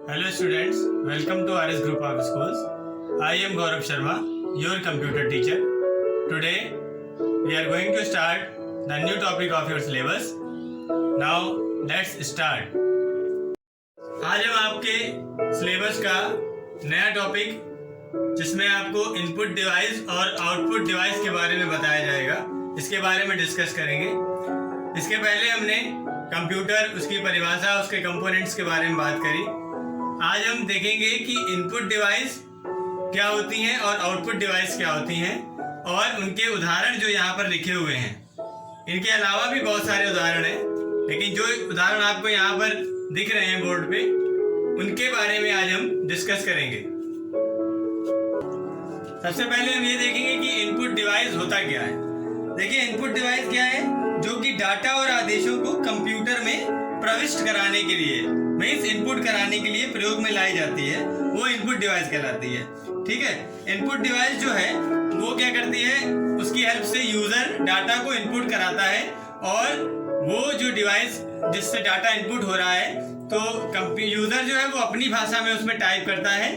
Hello students, welcome to RS Group of Schools. I am Gaurav Sharma, your computer teacher. Today we are going to start the new topic of your syllabus. Now let's start. आज हम आपके syllabus का नया topic जिसमें आपको input device और output device के बारे में बताया जाएगा, इसके बारे में डिस्कस करेंगे। इसके पहले हमने कंप्यूटर, उसकी परिभाषा, उसके कंपोनेंट्स के बारे में बात करी। आज हम देखेंगे कि इनपुट डिवाइस क्या होती हैं और आउटपुट डिवाइस क्या होती हैं और उनके उदाहरण जो यहाँ पर लिखे हुए हैं। इनके अलावा भी बहुत सारे उदाहरण हैं, लेकिन जो उदाहरण आपको यहाँ पर दिख रहे हैं बोर्ड पे, उनके बारे में आज हम डिस्कस करेंगे। सबसे पहले हम ये देखेंगे कि इनपुट डिवाइस होता क्या है। देखिए, इनपुट डिवाइस क्या है? जो कि डाटा और आदेशों को कंप्यूटर में प्रविष्ट कराने के लिए, मीन्स इनपुट कराने के लिए प्रयोग में लाई जाती है, वो इनपुट डिवाइस कहलाती है। ठीक है, इनपुट डिवाइस जो है वो क्या करती है, उसकी हेल्प से यूजर डाटा को इनपुट कराता है और वो जो डिवाइस जिससे डाटा इनपुट हो रहा है, तो यूजर जो है वो अपनी भाषा में उसमें टाइप करता है,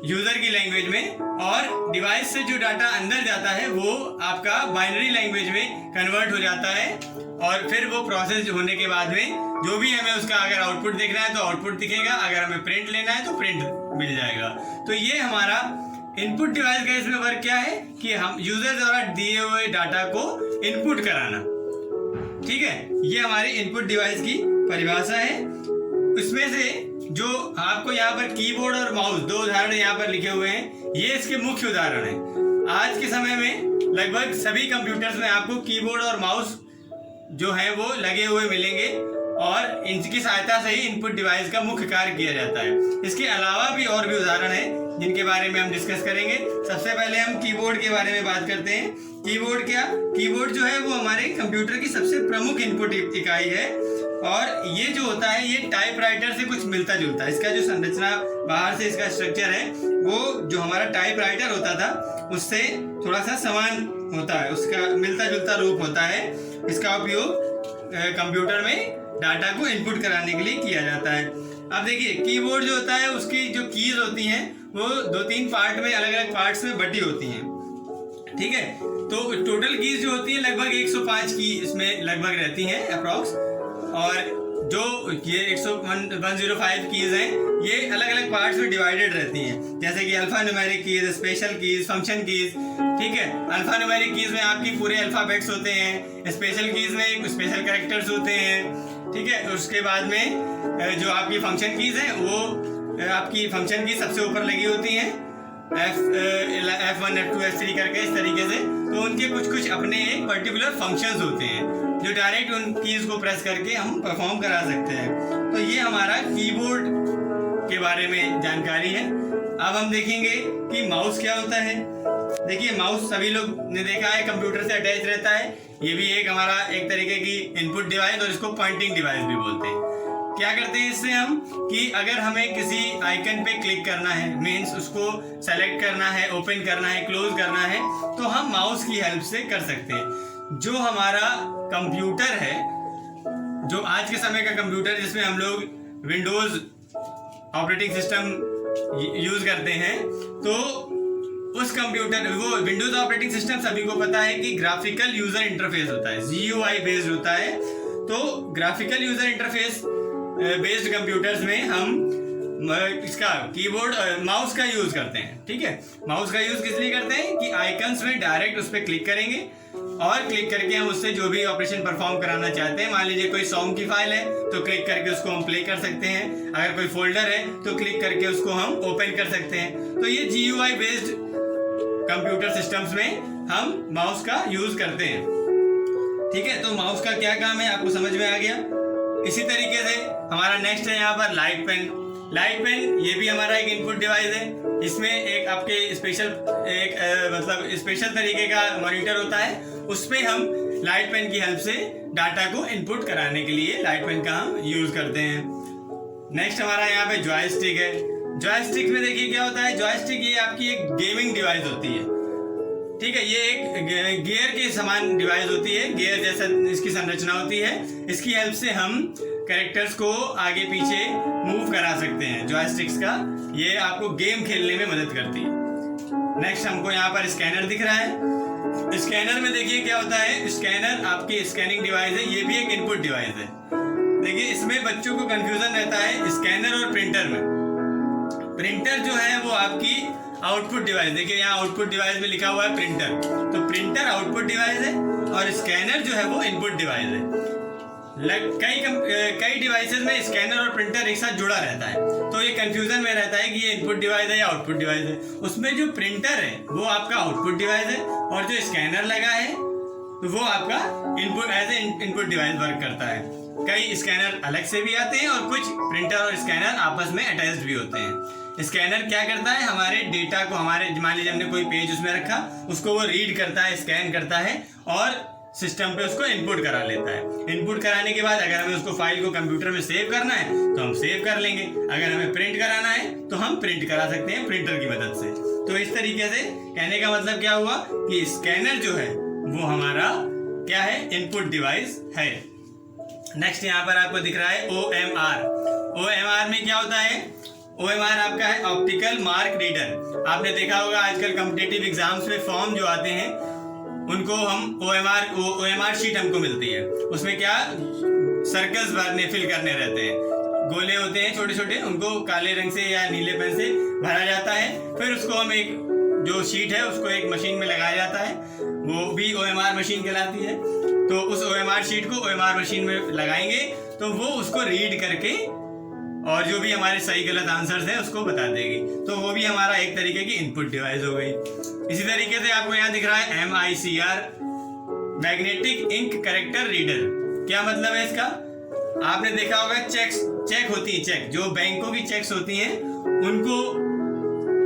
यूजर की लैंग्वेज में, और डिवाइस से जो डाटा अंदर जाता है वो आपका बाइनरी लैंग्वेज में कन्वर्ट हो जाता है और फिर वो प्रोसेस होने के बाद में जो भी हमें उसका अगर आउटपुट देखना है तो आउटपुट दिखेगा, अगर हमें प्रिंट लेना है तो प्रिंट मिल जाएगा। तो ये हमारा इनपुट डिवाइस का इसमें वर्क क्या है कि हम यूजर द्वारा दिए हुए डाटा को इनपुट कराना। ठीक है, ये हमारी इनपुट डिवाइस की परिभाषा है। इसमें से जो आपको यहाँ पर कीबोर्ड और माउस, दो उदाहरण यहाँ पर लिखे हुए हैं, ये इसके मुख्य उदाहरण हैं। आज के समय में लगभग सभी कंप्यूटर्स में आपको कीबोर्ड और माउस जो है वो लगे हुए मिलेंगे और इनकी सहायता से ही इनपुट डिवाइस का मुख्य कार्य किया जाता है। इसके अलावा भी और भी उदाहरण हैं जिनके बारे में हम डिस्कस करेंगे। सबसे पहले हम कीबोर्ड के बारे में बात करते हैं। कीबोर्ड क्या? कीबोर्ड जो है वो हमारे कंप्यूटर की सबसे प्रमुख इनपुट इकाई है और ये जो होता है ये टाइपराइटर से कुछ मिलता जुलता है। इसका जो संरचना, बाहर से इसका स्ट्रक्चर है, वो जो हमारा टाइपराइटर होता था उससे थोड़ा सा समान होता है, उसका मिलता जुलता रूप होता है। इसका उपयोग कंप्यूटर में डाटा को इनपुट कराने के लिए किया जाता है। अब देखिए, कीबोर्ड जो होता है उसकी जो कीज होती हैं वो 2-3 पार्ट में, अलग अलग पार्ट्स में बटी होती हैं। ठीक है, तो टोटल कीज जो होती है लगभग 105 की इसमें लगभग रहती हैं अप्रॉक्स, और जो ये 105 कीज हैं ये अलग अलग पार्ट्स में डिवाइडेड रहती हैं, जैसे कि alpha numeric keys, special keys, function keys. ठीक है, अल्फा न्यूमेरिक कीज में आपकी पूरे अल्फाबेट्स होते हैं, स्पेशल कीज में स्पेशल कैरेक्टर्स होते हैं। ठीक है, उसके बाद में जो आपकी फंक्शन कीज हैं वो आपकी फंक्शन की सबसे ऊपर लगी होती हैं, F1, F2, F3 करके इस तरीके से। तो उनके कुछ कुछ अपने एक पर्टिकुलर फंक्शंस होते हैं जो डायरेक्ट उन कीज को प्रेस करके हम परफॉर्म करा सकते हैं। तो ये हमारा कीबोर्ड के बारे में जानकारी है। अब हम देखेंगे कि माउस क्या होता है। देखिए, माउस सभी लोग ने देखा है, कंप्यूटर से अटैच रहता है। ये भी एक हमारा एक तरीके की इनपुट डिवाइस, और इसको पॉइंटिंग डिवाइस भी बोलते हैं। क्या करते हैं इससे हम कि अगर हमें किसी आइकन पे क्लिक करना है, मीन्स उसको सेलेक्ट करना है, ओपन करना है, क्लोज करना है, तो हम माउस की हेल्प से कर सकते हैं। जो हमारा कंप्यूटर है, जो आज के समय का कंप्यूटर जिसमें हम लोग विंडोज ऑपरेटिंग सिस्टम यूज करते हैं, तो उस कंप्यूटर, वो विंडोज ऑपरेटिंग सिस्टम सभी को पता है कि ग्राफिकल यूजर इंटरफेस होता है, GUI बेस्ड होता है। तो graphical user interface based computers में हम इसका कीबोर्ड, माउस का यूज करते हैं। ठीक है, माउस का यूज किस लिए करते हैं कि आइकन्स में डायरेक्ट उस पर क्लिक करेंगे और क्लिक करके हम उससे जो भी ऑपरेशन परफॉर्म कराना चाहते हैं, मान लीजिए कोई सॉन्ग की फाइल है तो क्लिक करके उसको हम प्ले कर सकते हैं, अगर कोई फोल्डर है तो क्लिक करके उसको हम ओपन कर सकते हैं। तो ये GUI बेस्ड कंप्यूटर सिस्टम्स में हम माउस का यूज करते हैं। ठीक है, तो माउस का क्या काम है आपको समझ में आ गया। इसी तरीके से हमारा नेक्स्ट है यहाँ पर लाइट पेन। लाइट पेन ये भी हमारा एक इनपुट डिवाइस है। इसमें एक आपके मतलब स्पेशल तरीके का मॉनिटर होता है, उस पर हम लाइट पेन की हेल्प से डाटा को इनपुट कराने के लिए लाइट पेन का हम यूज करते हैं। नेक्स्ट हमारा यहाँ पे जॉयस्टिक है। जॉयस्टिक में देखिए क्या होता है। जॉयस्टिक ये आपकी एक गेमिंग डिवाइस होती है। ठीक है, ये एक गियर के समान डिवाइस होती है, गियर जैसा इसकी संरचना होती है। इसकी हेल्प से हम कैरेक्टर्स को आगे पीछे मूव करा सकते हैं जॉयस्टिक्स का, ये आपको गेम खेलने में मदद करती है। नेक्स्ट हमको यहाँ पर स्कैनर दिख रहा है। स्कैनर में देखिए क्या होता है, स्कैनर आपकी स्कैनिंग डिवाइस है, ये भी एक इनपुट डिवाइस है। देखिए इसमें बच्चों को कंफ्यूजन रहता है स्कैनर और प्रिंटर में। प्रिंटर जो है वो आपकी आउटपुट डिवाइस, देखिए यहाँ आउटपुट डिवाइस में लिखा हुआ है प्रिंटर, तो प्रिंटर आउटपुट डिवाइस है और स्कैनर जो है वो इनपुट डिवाइस है। कई डिवाइसेस में स्कैनर और प्रिंटर एक साथ जुड़ा रहता है, तो ये कंफ्यूजन में रहता है कि ये इनपुट डिवाइस है या आउटपुट डिवाइस है। उसमें जो प्रिंटर है वो आपका आउटपुट डिवाइस है और जो स्कैनर लगा है तो वो आपका input as a input device work करता है। कई स्कैनर अलग से भी आते हैं और कुछ प्रिंटर और स्कैनर आपस में अटैच्ड भी होते हैं। स्कैनर क्या करता है, हमारे डेटा को, हमारे मान लीजिए हमने कोई पेज उसमें रखा, उसको वो रीड करता है, स्कैन करता है और सिस्टम पे उसको इनपुट करा लेता है। इनपुट कराने के बाद अगर हमें उसको फाइल को कंप्यूटर में सेव करना है तो हम सेव कर लेंगे, अगर हमें प्रिंट कराना है तो हम प्रिंट करा सकते हैं प्रिंटर की मदद से। तो इस तरीके से कहने का मतलब क्या हुआ कि स्कैनर जो है वो हमारा क्या है, इनपुट डिवाइस है। नेक्स्ट यहाँ पर आपको दिख रहा है OMR। OMR में क्या होता है, OMR आपका है ऑप्टिकल मार्क रीडर। आपने देखा होगा आजकल कॉम्पिटिटिव एग्जाम्स में फॉर्म जो आते हैं उनको हम OMR शीट हमको मिलती है, उसमें क्या सर्कल्स भरने, फिल करने रहते हैं, गोले होते हैं छोटे छोटे, उनको काले रंग से या नीले पेन से भरा जाता है। फिर उसको हम एक जो शीट है उसको एक मशीन में लगाया जाता है, वो भी OMR मशीन कहलाती है। तो उस OMR शीट को OMR मशीन में लगाएंगे तो वो उसको रीड करके और जो भी हमारे सही गलत आंसर्स हैं उसको बता देगी, तो वो भी हमारा एक तरीके की इनपुट डिवाइस हो गई। इसी तरीके से आपको यहाँ दिख रहा है MICR, magnetic ink character reader. क्या मतलब है इसका, आपने देखा होगा चेक होती है, चेक जो बैंकों की चेक्स होती हैं उनको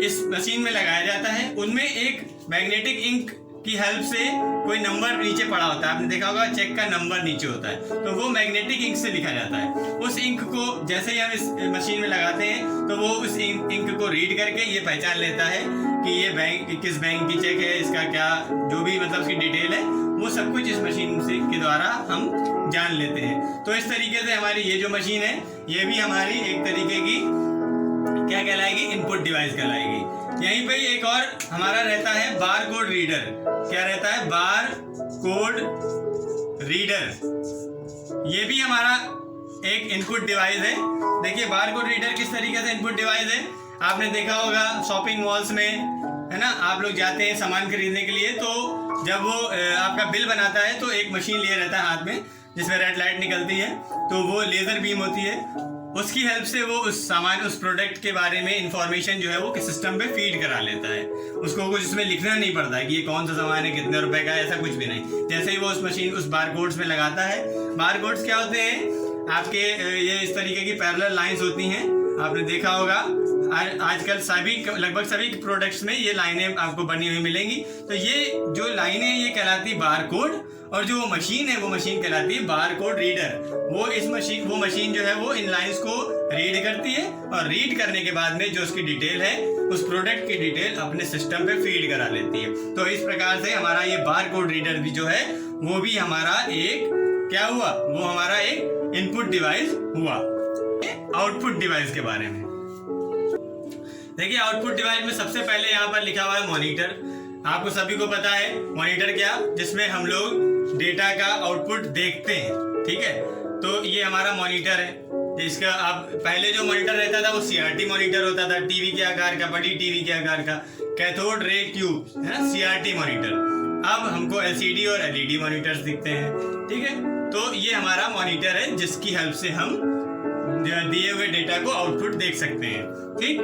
इस मशीन में लगाया जाता है, उनमें एक मैग्नेटिक इंक की हेल्प से कोई नंबर नीचे पड़ा होता है, आपने देखा होगा चेक का नंबर नीचे होता है, तो वो मैग्नेटिक इंक से लिखा जाता है। उस इंक को जैसे ही हम इस मशीन में लगाते हैं तो वो उस इंक को रीड करके ये पहचान लेता है कि ये बैंक किस बैंक की चेक है, इसका क्या जो भी मतलब उसकी डिटेल है वो सब कुछ इस मशीन से के द्वारा हम जान लेते हैं। तो इस तरीके से हमारी ये जो मशीन है ये भी हमारी एक तरीके की क्या कहलाएगी, इनपुट डिवाइस कहलाएगी। यहीं पे एक और हमारा रहता है बार कोड रीडर। क्या रहता है, बार कोड रीडर, ये भी हमारा एक इनपुट डिवाइस है। देखिए बार कोड रीडर किस तरीके से इनपुट डिवाइस है, आपने देखा होगा शॉपिंग मॉल्स में, है ना, आप लोग जाते हैं सामान खरीदने के लिए, तो जब वो आपका बिल बनाता है तो एक मशीन लिए रहता है हाथ में जिसमें रेड लाइट निकलती है, तो वो लेजर बीम होती है, उसकी हेल्प से वो उस सामान, उस प्रोडक्ट के बारे में इंफॉर्मेशन जो है वो सिस्टम पे फीड करा लेता है। उसको कुछ उसमें लिखना नहीं पड़ता है कि ये कौन सा सामान है, कितने रुपए का है, ऐसा कुछ भी नहीं। जैसे ही वो उस मशीन उस बारकोड्स में लगाता है, बारकोड्स क्या होते हैं, आपके ये इस तरीके की पैरेलल लाइंस होती हैं, आपने देखा होगा आजकल लगभग सभी प्रोडक्ट्स में ये लाइनें आपको बनी हुई मिलेंगी। तो ये जो लाइनें ये कहलाती बारकोड, और जो मशीन है वो मशीन कहलाती है बारकोड रीडर। वो मशीन जो है वो इन लाइंस को रीड करती है और रीड करने के बाद में जो उसकी डिटेल है उस प्रोडक्ट की डिटेल अपने सिस्टम पे फीड करा लेती है। तो इस प्रकार से हमारा ये बारकोड रीडर भी जो है वो भी हमारा एक क्या हुआ, वो हमारा एक इनपुट डिवाइस हुआ। आउटपुट डिवाइस के बारे में देखिए, आउटपुट डिवाइस में सबसे पहले यहाँ पर लिखा हुआ है मॉनिटर। आपको सभी को पता है मॉनिटर क्या, जिसमें हम लोग डेटा का आउटपुट देखते हैं, ठीक है। तो ये हमारा मॉनिटर है। इसका आप पहले जो मॉनिटर रहता था वो CRT मॉनिटर होता था, टीवी के आकार का, बड़ी टीवी के आकार का, कैथोड रे ट्यूब, है ना, CRT मॉनिटर। अब हमको LCD और LED मॉनिटर्स दिखते हैं, ठीक है। तो ये हमारा मॉनिटर है जिसकी हेल्प से हम दिए हुए डेटा को आउटपुट देख सकते हैं, ठीक।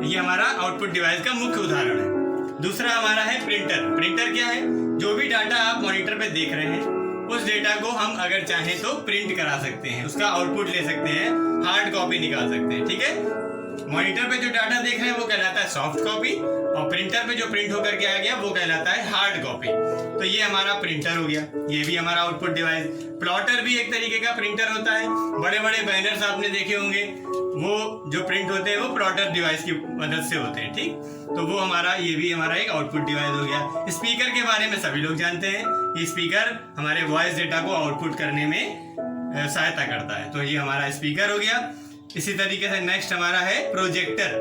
ये हमारा आउटपुट डिवाइस का मुख्य उदाहरण है। दूसरा हमारा है प्रिंटर। प्रिंटर क्या है, जो भी डाटा आप मॉनिटर पे देख रहे हैं उस डेटा को हम अगर चाहें तो प्रिंट करा सकते हैं, उसका आउटपुट ले सकते हैं, हार्ड कॉपी निकाल सकते हैं, ठीक है। मॉनिटर पे जो डाटा देख रहे हैं वो कहलाता है सॉफ्ट कॉपी, और प्रिंटर पे जो प्रिंट होकर के आ गया वो कहलाता है हार्ड कॉपी। तो ये हमारा प्रिंटर हो गया, ये भी हमारा आउटपुट डिवाइस। प्लॉटर भी एक तरीके का प्रिंटर होता है। बड़े बड़े बैनर्स आपने देखे होंगे, वो जो प्रिंट होते हैं वो प्लॉटर डिवाइस की मदद से होते हैं, ठीक। तो वो हमारा, ये भी हमारा एक आउटपुट डिवाइस हो गया। स्पीकर के बारे में सभी लोग जानते हैं, ये स्पीकर हमारे वॉइस डेटा को आउटपुट करने में सहायता करता है, तो ये हमारा स्पीकर हो गया। इसी तरीके से नेक्स्ट हमारा है प्रोजेक्टर।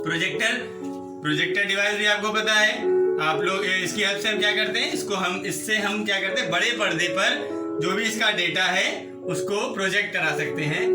प्रोजेक्टर डिवाइस भी आपको पता है, आप लोग इसकी हेल्प से हम क्या करते हैं, इससे हम क्या करते हैं, बड़े पर्दे पर जो भी इसका डेटा है उसको प्रोजेक्ट करा सकते हैं,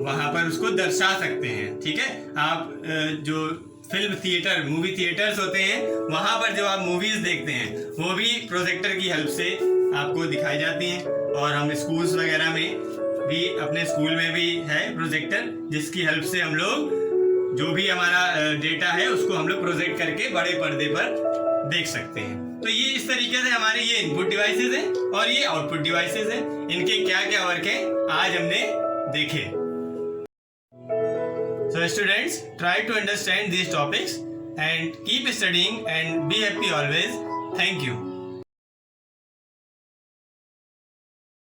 वहां पर उसको दर्शा सकते हैं। ठीक है, आप जो फिल्म थिएटर, मूवी थिएटर्स होते हैं, वहां पर जब आप मूवीज देखते हैं वो भी प्रोजेक्टर की हेल्प से आपको दिखाई जाती हैं। और हम स्कूल्स वगैरह में भी, अपने स्कूल में भी है प्रोजेक्टर, जिसकी हेल्प से हम लोग जो भी हमारा डेटा है उसको हम लोग प्रोजेक्ट करके बड़े पर्दे पर देख सकते हैं। तो ये इस तरीके से हमारे ये इनपुट डिवाइसेस हैं और ये आउटपुट डिवाइसेस हैं। इनके क्या क्या वर्क है आज हमने देखे। So students, try to understand these topics and keep studying and be happy always. Thank you.